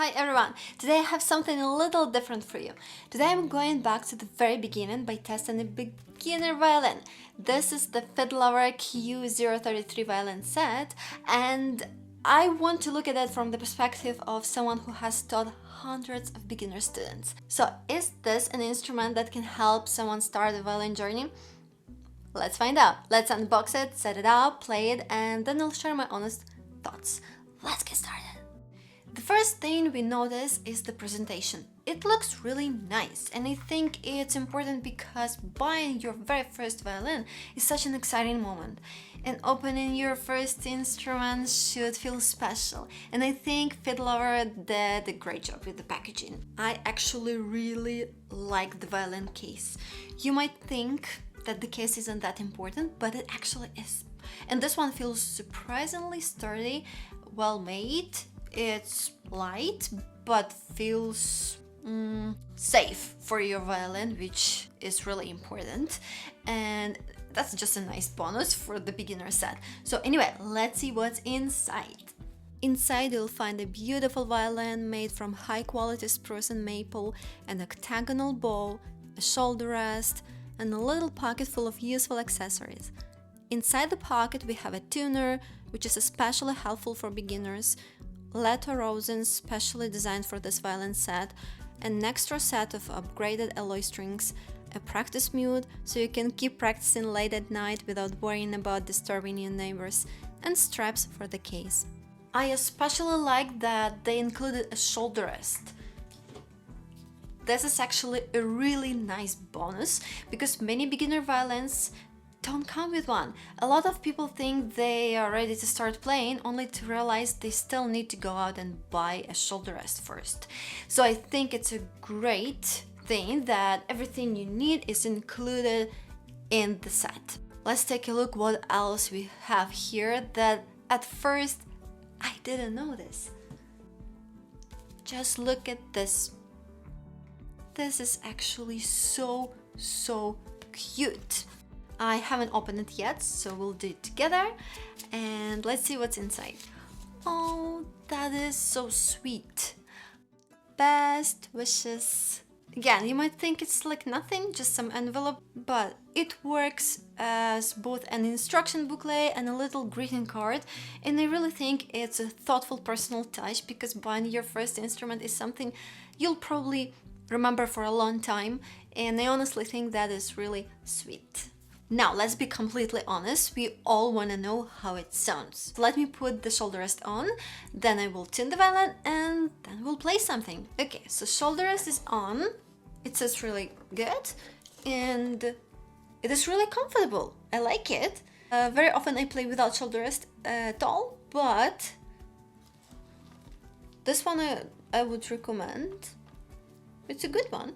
Hi everyone! Today I have something a little different for you. Today I'm going back to the very beginning by testing a beginner violin. This is the Fiddlover Q033 violin set, and I want to look at it from the perspective of someone who has taught hundreds of beginner students. So is this an instrument that can help someone start a violin journey? Let's find out. Let's unbox it, set it up, play it, and then I'll share my honest thoughts. Let's get started. The first thing we notice is the presentation. It looks really nice, and I think it's important because buying your very first violin is such an exciting moment, and opening your first instrument should feel special, and I think Fiddlover did a great job with the packaging. I actually really like the violin case. You might think that the case isn't that important, but it actually is. And this one feels surprisingly sturdy, well made. It's light, but feels safe for your violin, which is really important. And that's just a nice bonus for the beginner set. So anyway, let's see what's inside. Inside you'll find a beautiful violin made from high quality spruce and maple, an octagonal bow, a shoulder rest, and a little pocket full of useful accessories. Inside the pocket we have a tuner, which is especially helpful for beginners, Leto rosins specially designed for this violin set, an extra set of upgraded alloy strings, a practice mute so you can keep practicing late at night without worrying about disturbing your neighbors, and straps for the case. I especially like that they included a shoulder rest. This is actually a really nice bonus because many beginner violins don't come with one. A lot of people think they are ready to start playing only to realize they still need to go out and buy a shoulder rest first. So I think it's a great thing that everything you need is included in the set. Let's take a look what else we have here that at first I didn't notice. Just look at this. This is actually so cute. I haven't opened it yet, so we'll do it together and let's see what's inside. Oh, that is so sweet. Best wishes. Again, you might think it's like nothing, just some envelope, but it works as both an instruction booklet and a little greeting card, and I really think it's a thoughtful personal touch because buying your first instrument is something you'll probably remember for a long time, and I honestly think that is really sweet. Now, let's be completely honest, we all want to know how it sounds. Let me put the shoulder rest on, then I will tune the violin, and then we'll play something. Okay, so shoulder rest is on, it says really good, and it is really comfortable. I like it. Very often I play without shoulder rest at all, but this one I would recommend. It's a good one.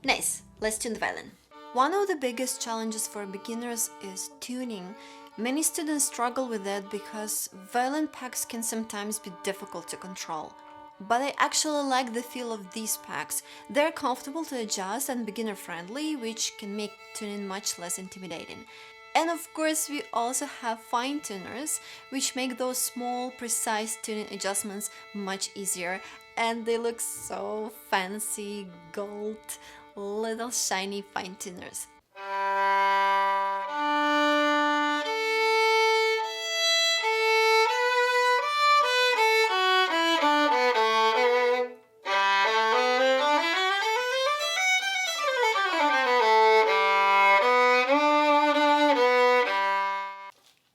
Nice, let's tune the violin. One of the biggest challenges for beginners is tuning. Many students struggle with it because violin packs can sometimes be difficult to control. But I actually like the feel of these packs. They're comfortable to adjust and beginner friendly, which can make tuning much less intimidating. And of course we also have fine tuners, which make those small, precise tuning adjustments much easier, and they look so fancy, gold, little shiny fine tuners.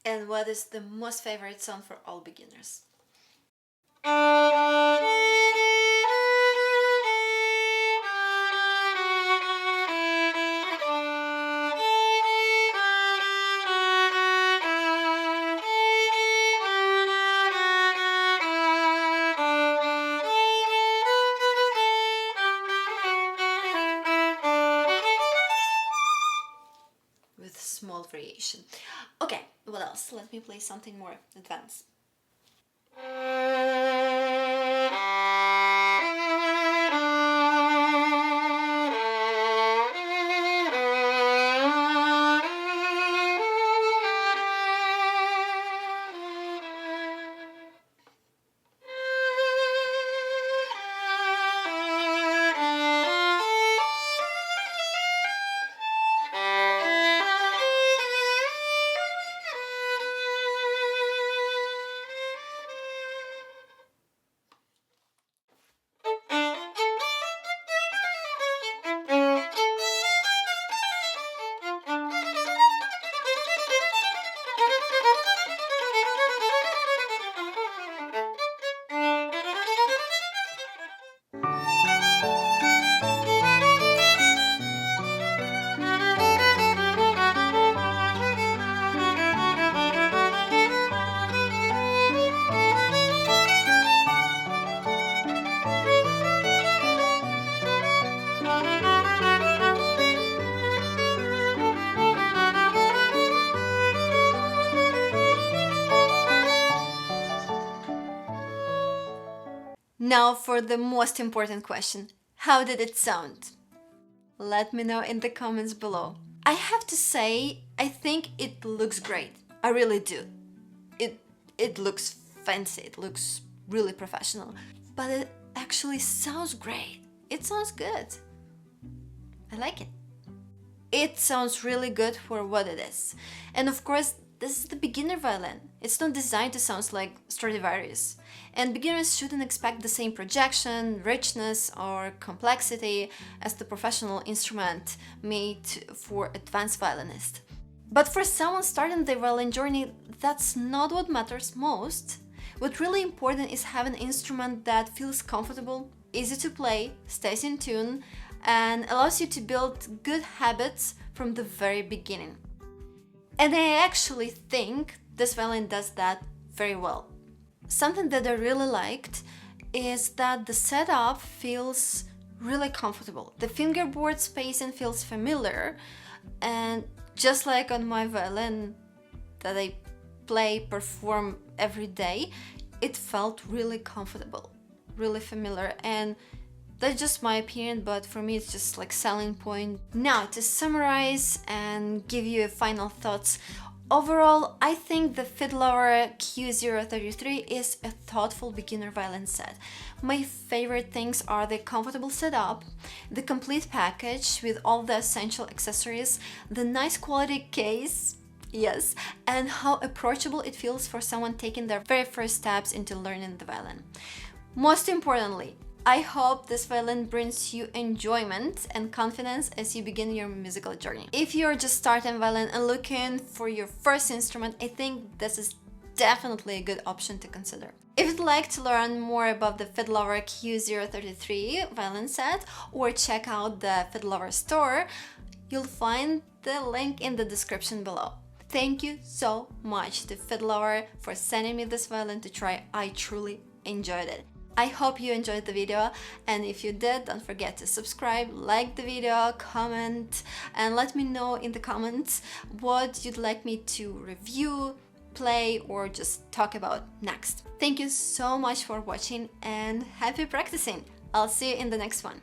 And what is the most favorite song for all beginners? With small variation. Okay, what else? Let me play something more advanced. Now for the most important question. How did it sound? Let me know in the comments below. I have to say, I think it looks great. I really do. It looks fancy, it looks really professional. But it actually sounds great. It sounds good. I like it. It sounds really good for what it is. And of course, this is the beginner violin. It's not designed to sound like Stradivarius. And beginners shouldn't expect the same projection, richness, or complexity as the professional instrument made for advanced violinists. But for someone starting their violin journey, that's not what matters most. What's really important is having an instrument that feels comfortable, easy to play, stays in tune, and allows you to build good habits from the very beginning. And I actually think this violin does that very well. Something that I really liked is that the setup feels really comfortable. The fingerboard spacing feels familiar, and just like on my violin that I perform every day, it felt really comfortable, really familiar, and that's just my opinion, but for me it's just like selling point. Now to summarize and give you final thoughts. Overall, I think the Fiddlover Q033 is a thoughtful beginner violin set. My favorite things are the comfortable setup, the complete package with all the essential accessories, the nice quality case, yes, and how approachable it feels for someone taking their very first steps into learning the violin. Most importantly, I hope this violin brings you enjoyment and confidence as you begin your musical journey. If you're just starting violin and looking for your first instrument, I think this is definitely a good option to consider. If you'd like to learn more about the Fiddlover Q033 violin set or check out the Fiddlover store, you'll find the link in the description below. Thank you so much to Fiddlover for sending me this violin to try. I truly enjoyed it. I hope you enjoyed the video, and if you did, don't forget to subscribe, like the video, comment, and let me know in the comments what you'd like me to review, play, or just talk about next. Thank you so much for watching and happy practicing! I'll see you in the next one.